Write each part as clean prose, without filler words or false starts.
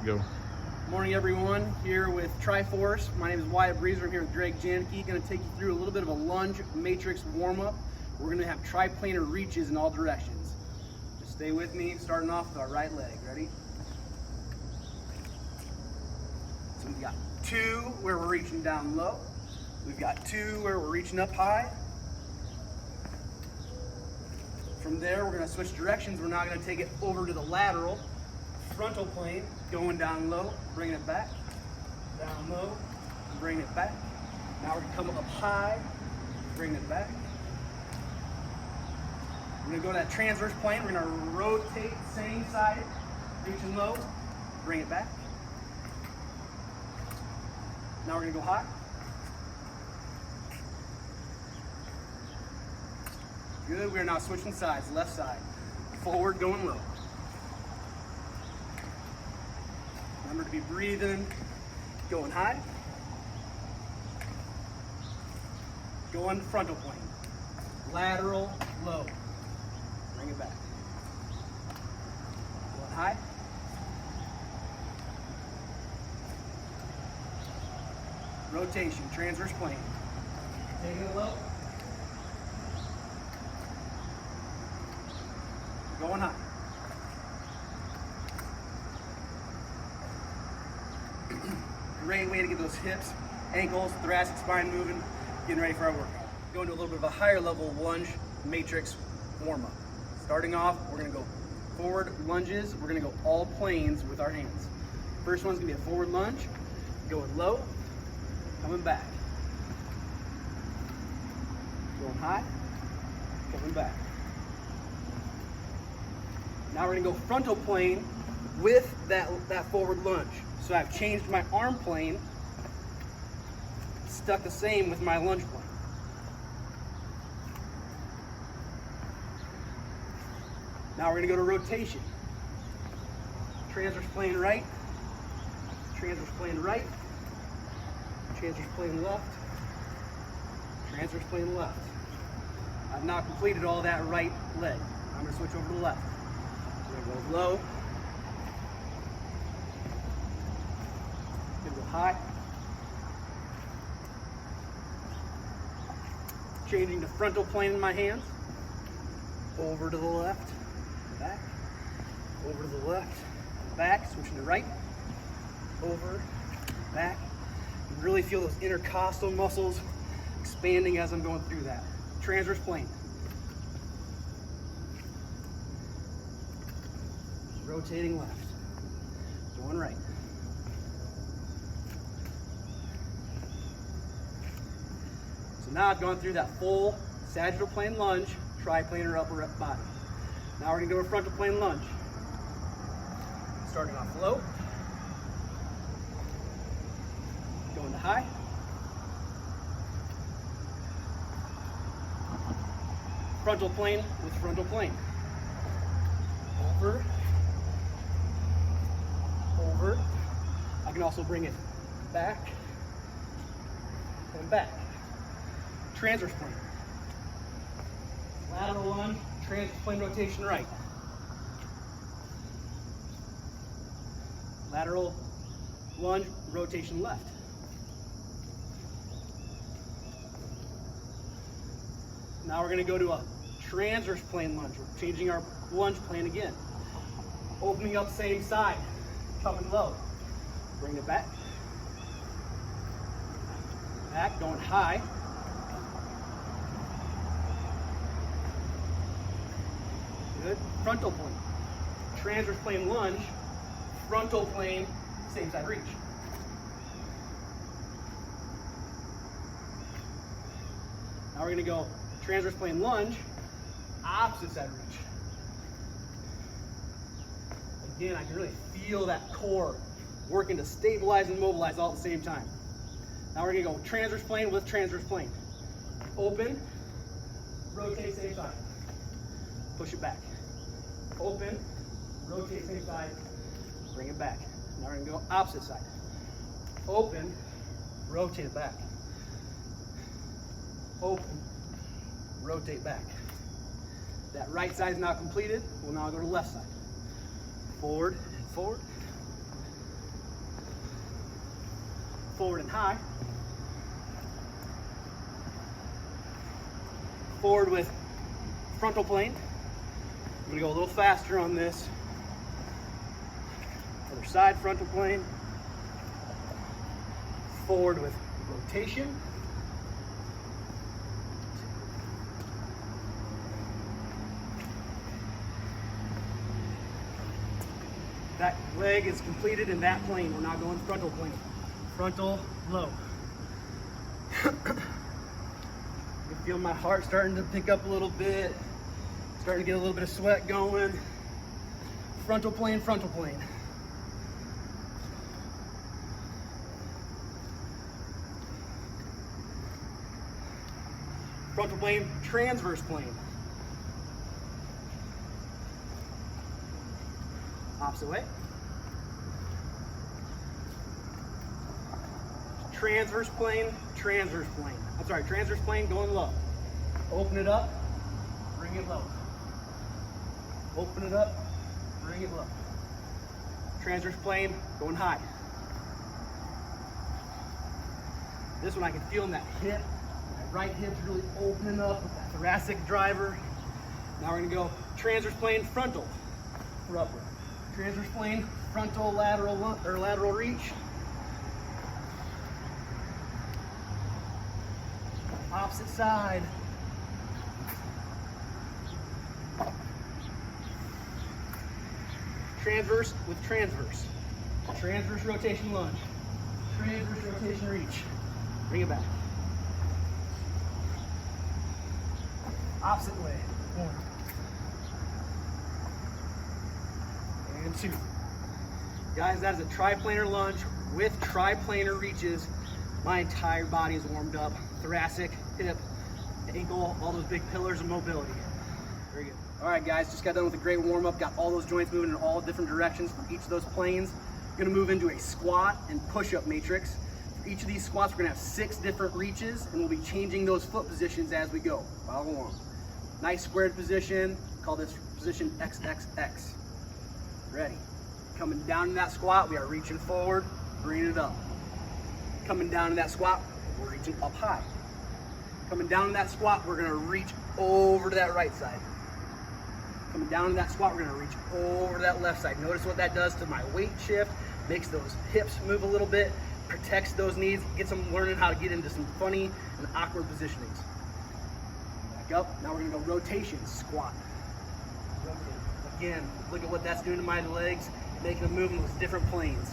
go. Morning everyone, here with TriForce. My name is Wyatt Breezer. I'm here with Greg Janicki. Going to take you through a little bit of a lunge matrix warm-up. We're going to have triplanar reaches in all directions. Just stay with me, starting off with our right leg. Ready? So we've got 2 where we're reaching down low. We've got 2 where we're reaching up high. From there, we're going to switch directions. We're now going to take it over to the lateral frontal plane, going down low, bringing it back, down low, and bringing it back. Now we're going to come up high, bring it back. We're going to go to that transverse plane. We're going to rotate same side, reaching low, bring it back. Now we're going to go high. Good. We are now switching sides, left side, forward, going low. Remember to be breathing, going high, going frontal plane, lateral, low, bring it back, going high, rotation, transverse plane, taking it low, going high. Great way to get those hips, ankles, thoracic spine moving, getting ready for our workout. Going to a little bit of a higher level lunge matrix warm-up. Starting off, we're gonna go forward lunges. We're gonna go all planes with our hands. First one's gonna be a forward lunge, going low, coming back. Going high, coming back. Now we're gonna go frontal plane with that forward lunge. So I've changed my arm plane, stuck the same with my lunge plane. Now we're gonna go to rotation. Transverse plane right, transverse plane right, transverse plane left, transverse plane left. I've now completed all that right leg. I'm gonna switch over to the left. We're gonna go low, go high, changing to frontal plane in my hands, over to the left, back, over to the left, back, switching to right, over, back. You really feel those intercostal muscles expanding as I'm going through that. Transverse plane. Rotating left, going right. So now I've gone through that full sagittal plane lunge, triplanar upper body. Now we're gonna go to frontal plane lunge. Starting off low, going to high, frontal plane with frontal plane. Over, over. I can also bring it back and back. Transverse plane. Lateral lunge, transverse plane rotation right. Lateral lunge, rotation left. Now we're going to go to a transverse plane lunge. We're changing our lunge plane again. Opening up same side, coming low. Bring it back. Back, going high. Good. Frontal plane. Transverse plane lunge, frontal plane, same side reach. Now we're going to go transverse plane lunge, opposite side reach. Again, I can really feel that core working to stabilize and mobilize all at the same time. Now we're going to go transverse plane with transverse plane. Open, rotate same side. Push it back. Open, rotate same side, bring it back. Now we're going to go opposite side. Open, rotate it back. Open, rotate back. That right side is now completed. We'll now go to left side. Forward, forward, forward and high. Forward with frontal plane. I'm gonna go a little faster on this. Other side, frontal plane. Forward with rotation. That leg is completed in that plane. We're not going frontal plane. Frontal, low. You feel my heart starting to pick up a little bit. Starting to get a little bit of sweat going. Frontal plane, frontal plane. Frontal plane, transverse plane. Opposite way. Transverse plane, transverse plane. I'm sorry, transverse plane going low. Open it up, bring it low. Open it up, bring it low. Transverse plane going high. This one I can feel in that hip. My right hip's really opening up with that thoracic driver. Now we're gonna go transverse plane, frontal for upward. Transverse plane, frontal, lateral reach. Opposite side. Transverse with transverse. Transverse rotation lunge. Transverse rotation reach. Bring it back. Opposite way. 1. And 2. Guys, that is a triplanar lunge with triplanar reaches. My entire body is warmed up. Thoracic, hip, ankle, all those big pillars of mobility. Very good. All right, guys, just got done with a great warm up. Got all those joints moving in all different directions for each of those planes. Gonna move into a squat and push-up matrix. For each of these squats, we're gonna have 6 different reaches, and we'll be changing those foot positions as we go. Follow along. Nice squared position. Call this position XXX. Ready. Coming down in that squat, we are reaching forward, bringing it up. Coming down in that squat, we're reaching up high. Coming down in that squat, we're gonna reach over to that right side. Coming down in that squat, we're gonna reach over to that left side. Notice what that does to my weight shift, makes those hips move a little bit, protects those knees, gets them learning how to get into some funny and awkward positionings. Back up, now we're gonna go rotation, squat. Rotate. Again, look at what that's doing to my legs, making them move in those different planes.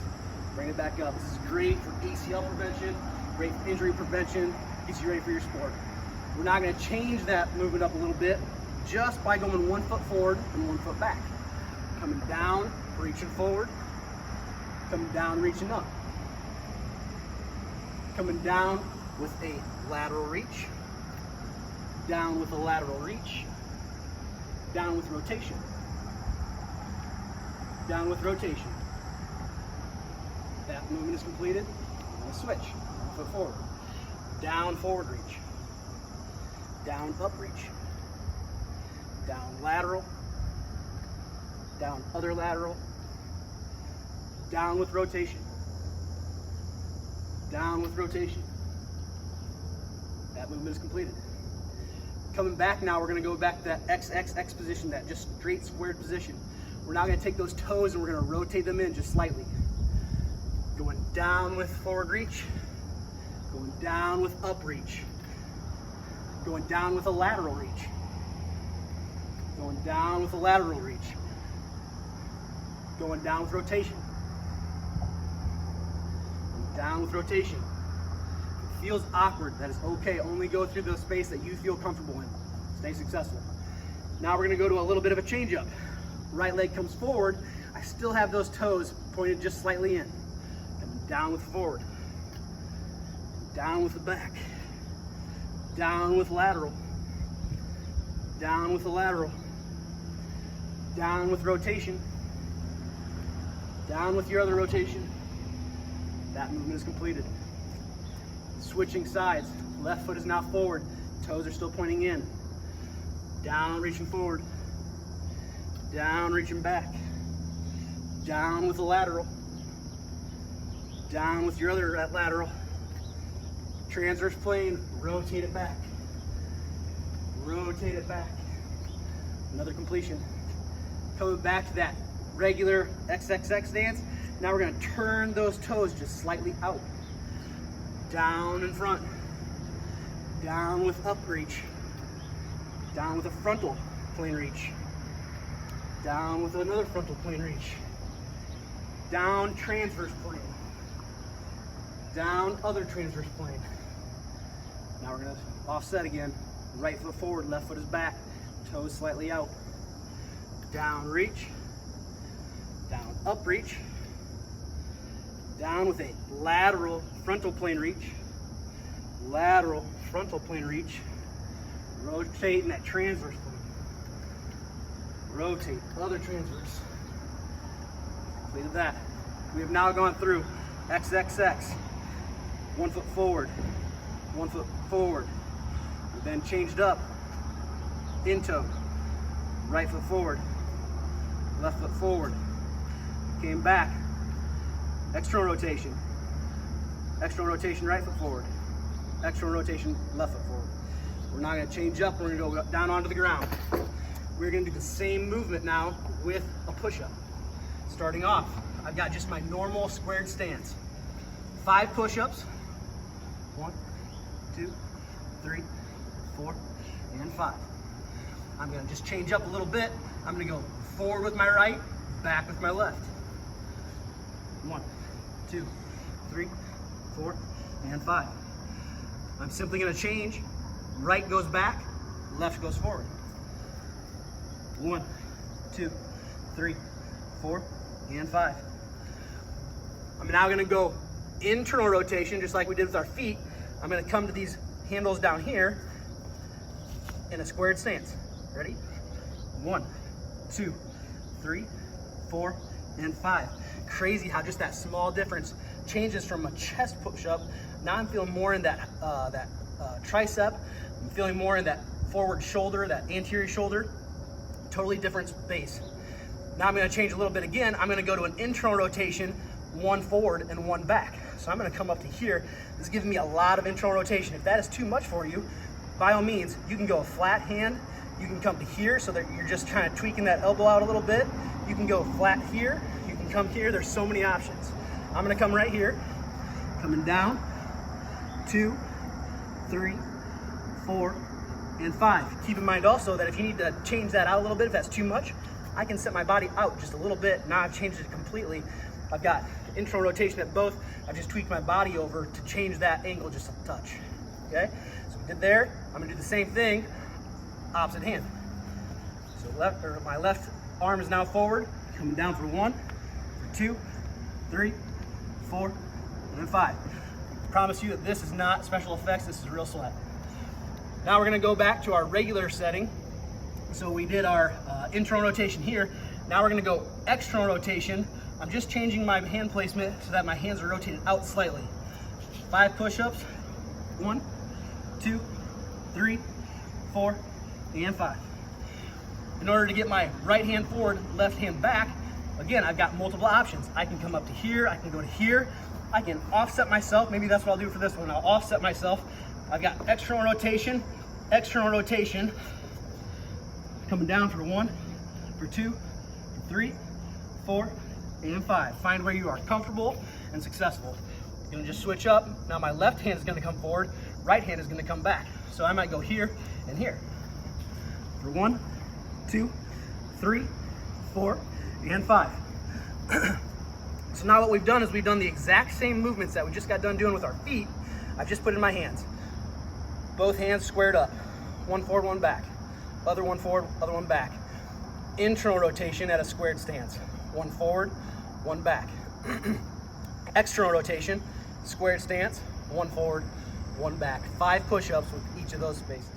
Bring it back up. This is great for ACL prevention, great for injury prevention, gets you ready for your sport. We're now gonna change that movement up a little bit just by going 1 foot forward and 1 foot back. Coming down, reaching forward. Coming down, reaching up. Coming down with a lateral reach. Down with a lateral reach. Down with rotation. Down with rotation. That movement is completed. I'm gonna switch. 1 foot forward. Down, forward reach. Down, up reach. Down, lateral. Down, other lateral. Down with rotation. Down with rotation. That movement is completed. Coming back now, we're gonna go back to that XXX position, that just straight squared position. We're now gonna take those toes and we're gonna rotate them in just slightly. Going down with forward reach. Going down with up reach. Going down with a lateral reach. Going down with a lateral reach. Going down with rotation. Going down with rotation. If it feels awkward, that is okay. Only go through the space that you feel comfortable in. Stay successful. Now we're gonna go to a little bit of a change up. Right leg comes forward. I still have those toes pointed just slightly in. Coming down with forward. Down with the back. Down with lateral. Down with the lateral. Down with rotation. Down with your other rotation. That movement is completed. Switching sides. Left foot is now forward. Toes are still pointing in. Down, reaching forward. Down, reaching back. Down with the lateral. Down with your other lateral. Transverse plane, rotate it back. Rotate it back. Another completion. Coming back to that regular XXX stance. Now we're gonna turn those toes just slightly out. Down in front. Down with up reach. Down with a frontal plane reach. Down with another frontal plane reach. Down transverse plane. Down other transverse plane. Now we're gonna offset again. Right foot forward, left foot is back. Toes slightly out. Down reach. Down up reach. Down with a lateral frontal plane reach. Lateral frontal plane reach. Rotating that transverse plane. Rotate other transverse. Completed that. We have now gone through XXX. 1 foot forward, 1 foot forward. We then changed up, in toe, right foot forward, left foot forward. Came back, external rotation, right foot forward, external rotation, left foot forward. We're not gonna change up, we're gonna go down onto the ground. We're gonna do the same movement now with a push-up. Starting off, I've got just my normal squared stance. 5 push-ups. 1, 2, 3, 4, and 5. I'm gonna just change up a little bit. I'm gonna go forward with my right, back with my left. 1, 2, 3, 4, and 5. I'm simply gonna change. Right goes back, left goes forward. 1, 2, 3, 4, and 5. I'm now gonna go internal rotation, just like we did with our feet. I'm gonna come to these handles down here in a squared stance. Ready? 1, 2, 3, 4, and 5. Crazy how just that small difference changes from a chest push-up. Now I'm feeling more in that tricep. I'm feeling more in that forward shoulder, that anterior shoulder. Totally different base. Now I'm gonna change a little bit again. I'm gonna go to an internal rotation, 1 forward and 1 back. So I'm gonna come up to here. This is giving me a lot of internal rotation. If that is too much for you, by all means, you can go a flat hand. You can come to here so that you're just kind of tweaking that elbow out a little bit. You can go flat here. You can come here. There's so many options. I'm gonna come right here, coming down, 2, 3, 4, and 5. Keep in mind also that if you need to change that out a little bit, if that's too much, I can set my body out just a little bit. Now I've changed it completely. I've got internal rotation at both. I just tweaked my body over to change that angle just a touch. Okay, so we did there. I'm gonna do the same thing, opposite hand. So my left arm is now forward, coming down for 1, for 2, 3, 4, and then 5. I promise you that this is not special effects, this is real sweat. Now we're gonna go back to our regular setting. So we did our internal rotation here. Now we're gonna go external rotation. I'm just changing my hand placement so that my hands are rotated out slightly. 5 push-ups, 1, 2, 3, 4, and 5. In order to get my right hand forward, left hand back, again, I've got multiple options. I can come up to here, I can go to here, I can offset myself. Maybe that's what I'll do for this one. I'll offset myself. I've got external rotation, coming down for 1, for 2, for 3, 4, and 5. Find where you are comfortable and successful. I'm gonna just switch up. Now my left hand is gonna come forward, right hand is gonna come back. So I might go here and here. For 1, 2, 3, 4, and 5. So now what we've done is we've done the exact same movements that we just got done doing with our feet. I've just put in my hands. Both hands squared up. 1 forward, 1 back. Other 1 forward, other 1 back. Internal rotation at a squared stance. 1 forward, 1 back. External rotation, squared stance, 1 forward, 1 back. 5 push-ups with each of those spaces.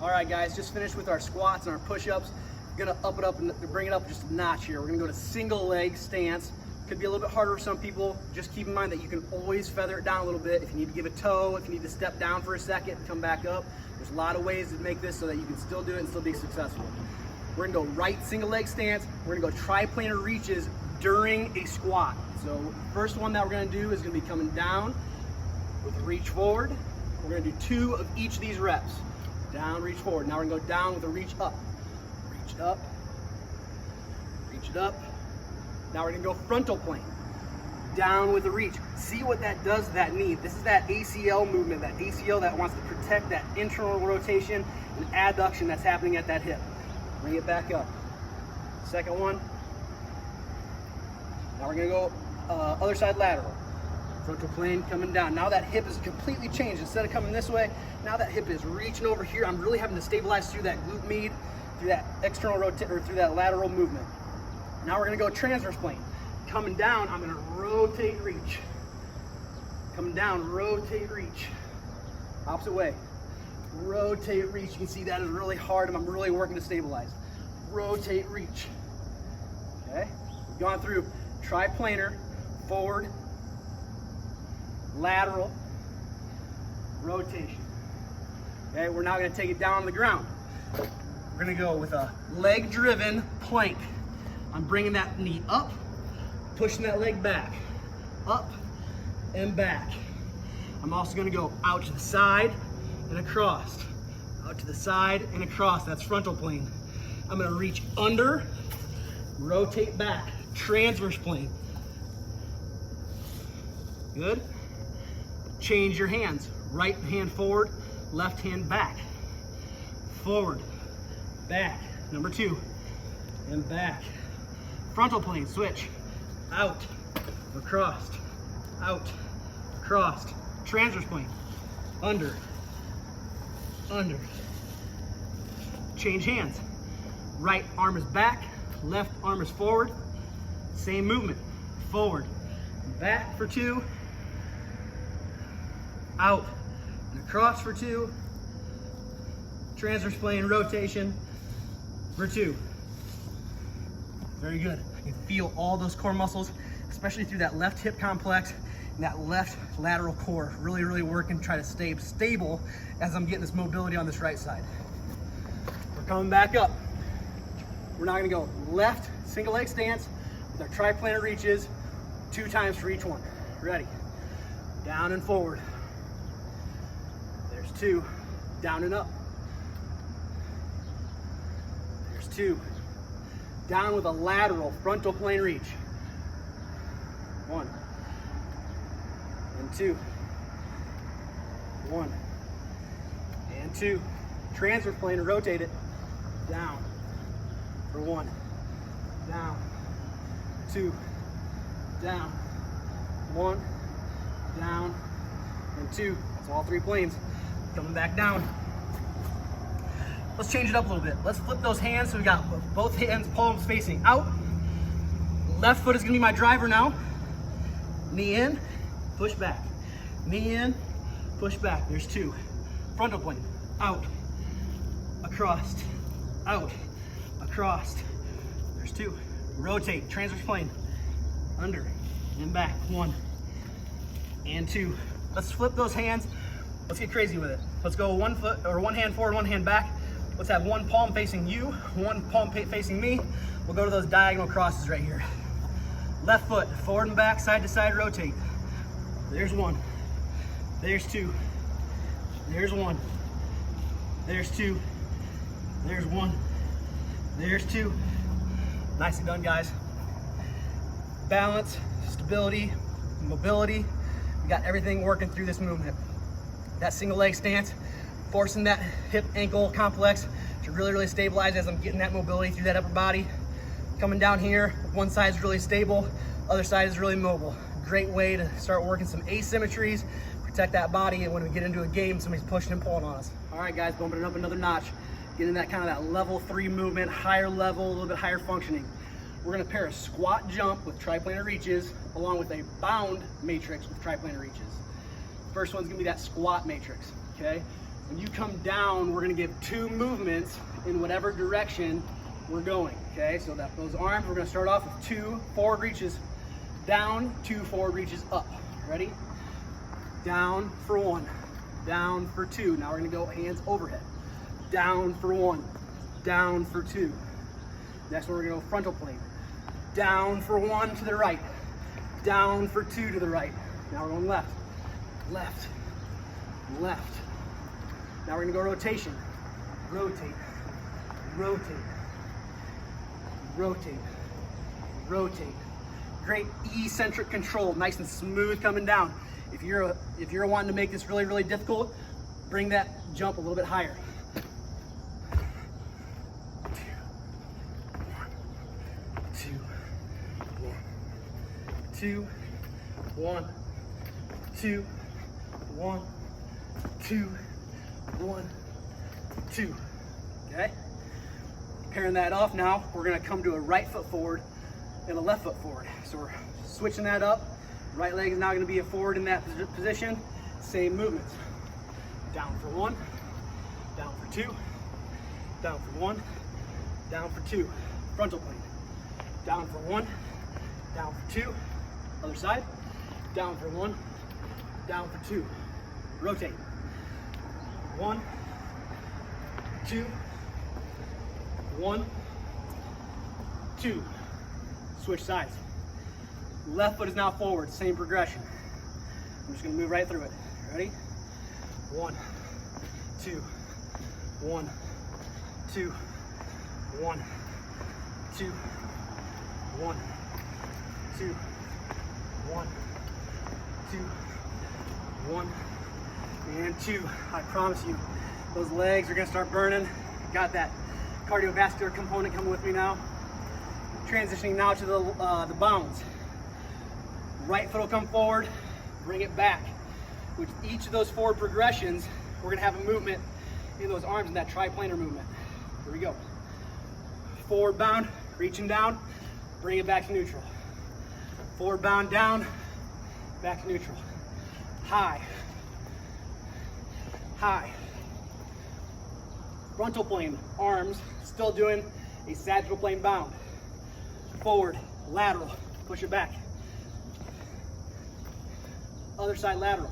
All right, guys, just finished with our squats and our push-ups. We're gonna up it up and bring it up just a notch here. We're gonna go to single leg stance. Could be a little bit harder for some people. Just keep in mind that you can always feather it down a little bit. If you need to give a toe, if you need to step down for a second, come back up. There's a lot of ways to make this so that you can still do it and still be successful. We're gonna go right single leg stance. We're gonna go triplanar reaches during a squat. So first one that we're gonna do is gonna be coming down with a reach forward. We're gonna do 2 of each of these reps. Down, reach forward. Now we're gonna go down with a reach up. Reach up, reach it up. Now we're gonna go frontal plane. Down with a reach. See what that does to that knee. This is that ACL movement, that ACL that wants to protect that internal rotation and adduction that's happening at that hip. Bring it back up. Second one. Now we're gonna go other side lateral. Frontal plane coming down. Now that hip is completely changed. Instead of coming this way, now that hip is reaching over here. I'm really having to stabilize through that glute med, through that external rotate, or through that lateral movement. Now we're gonna go transverse plane. Coming down, I'm gonna rotate, reach. Coming down, rotate, reach. Opposite way. Rotate, reach. You can see that is really hard and I'm really working to stabilize. Rotate, reach. Okay? We've gone through triplanar, forward, lateral, rotation. Okay, we're now gonna take it down on the ground. We're gonna go with a leg-driven plank. I'm bringing that knee up, pushing that leg back, up and back. I'm also gonna go out to the side and across, out to the side and across. That's frontal plane. I'm gonna reach under, rotate back, transverse plane. Good. Change your hands. Right hand forward, left hand back. Forward, back. Number 2, and back. Frontal plane, switch. Out, across, out, across. Transverse plane, under, under. Change hands. Right arm is back, left arm is forward. Same movement, forward, back for 2, out, and across for 2. Transverse plane rotation for 2. Very good. You can feel all those core muscles, especially through that left hip complex and that left lateral core. Really, really working to try to stay stable as I'm getting this mobility on this right side. We're coming back up. We're now gonna go left single leg stance with our triplanar reaches, 2 times for each one. Ready? Down and forward. There's 2. Down and up. There's 2. Down with a lateral frontal plane reach. 1 and 2. 1 and 2. Transverse plane, rotate it. Down for 1. Down. 2. Down. 1. Down. And 2. That's all 3 planes. Coming back down. Let's change it up a little bit. Let's flip those hands so we got both hands, palms facing out. Left foot is gonna be my driver now. Knee in, push back. Knee in, push back. There's 2. Frontal plane, out, across, out, across. There's 2. Rotate, transverse plane, under and back. 1 and 2. Let's flip those hands. Let's get crazy with it. Let's go 1 foot or 1 hand forward, 1 hand back. Let's have 1 palm facing you, 1 palm facing me. We'll go to those diagonal crosses right here. Left foot, forward and back, side to side, rotate. There's 1. There's 2. There's 1. There's 2. There's 1. There's 2. Nicely done, guys. Balance, stability, mobility. We got everything working through this movement. That single leg stance, forcing that hip ankle complex to really, really stabilize as I'm getting that mobility through that upper body. Coming down here, one side is really stable, other side is really mobile. Great way to start working some asymmetries, protect that body, and when we get into a game, somebody's pushing and pulling on us. All right, guys, bumping it up another notch, getting that kind of that level 3 movement, higher level, a little bit higher functioning. We're gonna pair a squat jump with triplanar reaches along with a bound matrix with triplanar reaches. First one's gonna be that squat matrix, okay? When you come down, we're gonna give 2 movements in whatever direction we're going, okay? So that those arms, we're gonna start off with 2 forward reaches down, 2 forward reaches up. Ready? Down for 1, down for 2. Now we're gonna go hands overhead. Down for 1, down for 2. Next one, we're gonna go frontal plane. down for 1 to the right, down for 2 to the right. Now we're going left, left, left. Now we're gonna go rotation. Rotate, rotate, rotate, rotate. Great eccentric control, nice and smooth coming down. If you're wanting to make this really, really difficult, bring that jump a little bit higher. 2, 1, 2, 1, 2, 1, 2. Okay? Pairing that off now, we're gonna come to a right foot forward and a left foot forward. So we're switching that up. Right leg is now gonna be a forward in that position. Same movements. Down for 1, down for 2, down for 1, down for 2. Frontal plane. Down for 1, down for 2. Other side. Down for 1, down for 2. Rotate. 1, 2, 1, 2. Switch sides. Left foot is now forward, same progression. I'm just gonna move right through it. Ready? 1, 2, 1, 2, 1, 2, 1, 2, 1, 2, 1, and 2. I promise you, those legs are gonna start burning. Got that cardiovascular component coming with me now. Transitioning now to the bounds. Right foot will come forward, bring it back. With each of those forward progressions, we're gonna have a movement in those arms in that triplanar movement. Here we go. Forward bound, reaching down, bring it back to neutral. Forward bound down, back to neutral. High, high. Frontal plane, arms, still doing a sagittal plane bound. Forward, lateral, push it back. Other side lateral.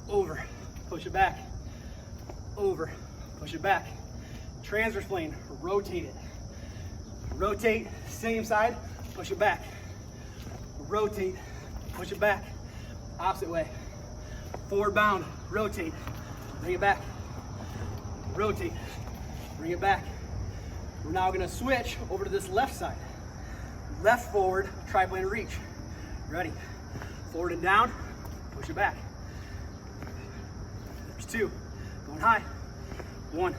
Over, push it back. Over, push it back. Transverse plane, rotate it. Rotate, same side, push it back. Rotate, push it back. Opposite way. Forward bound, rotate, bring it back. Rotate, bring it back. We're now gonna switch over to this left side. Left forward, triplanar reach. Ready? Forward and down, push it back. There's 2, going high. 1,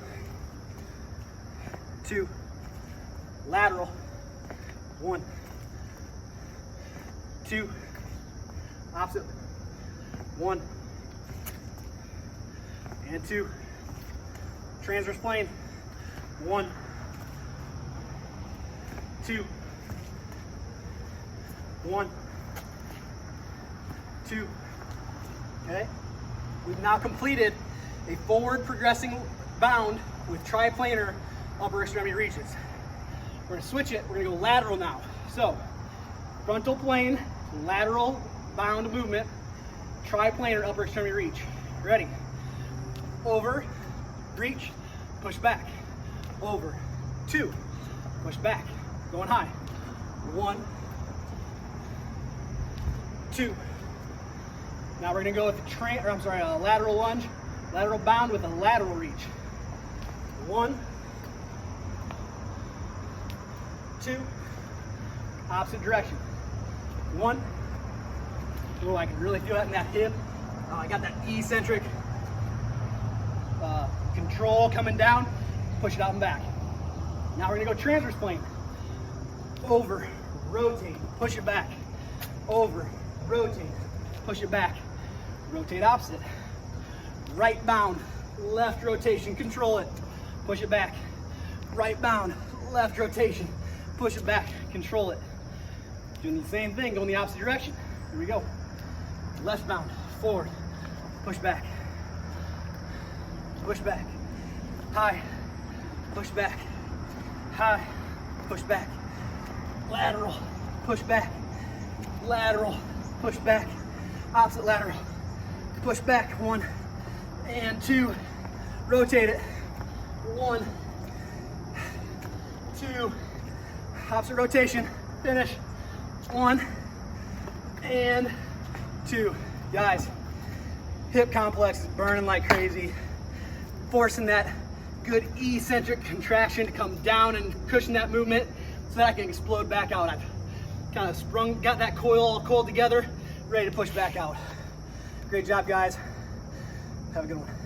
2, lateral. 1, 2, opposite. 1, and 2. Transverse plane. 1, 2, 1, 2. Okay? We've now completed a forward progressing bound with triplanar upper extremity reaches. We're gonna switch it, we're gonna go lateral now. So, frontal plane, lateral bound movement, triplanar upper extremity reach. Ready? Over, reach, push back. Over, 2, push back. Going high. 1, 2. Now we're gonna go with a lateral lunge, lateral bound with a lateral reach. 1, 2, opposite direction. 1. Oh, I can really feel that in that hip. I got that eccentric control coming down. Push it out and back. Now we're gonna go transverse plane. Over, rotate, push it back. Over, rotate, push it back. Rotate opposite. Right bound, left rotation, control it. Push it back. Right bound, left rotation, push it back, control it. Doing the same thing, going the opposite direction. Here we go. Left bound, forward, push back. Push back. High, push back. High, push back. Lateral, push back. Lateral, push back. Opposite lateral, push back. 1 and 2. Rotate it. 1, 2. Opposite rotation. finish. 1 and 2. Guys, hip complex is burning like crazy. Forcing that good eccentric contraction to come down and cushion that movement so that I can explode back out. I've kind of got that coil all coiled together, ready to push back out. Great job, guys. Have a good one.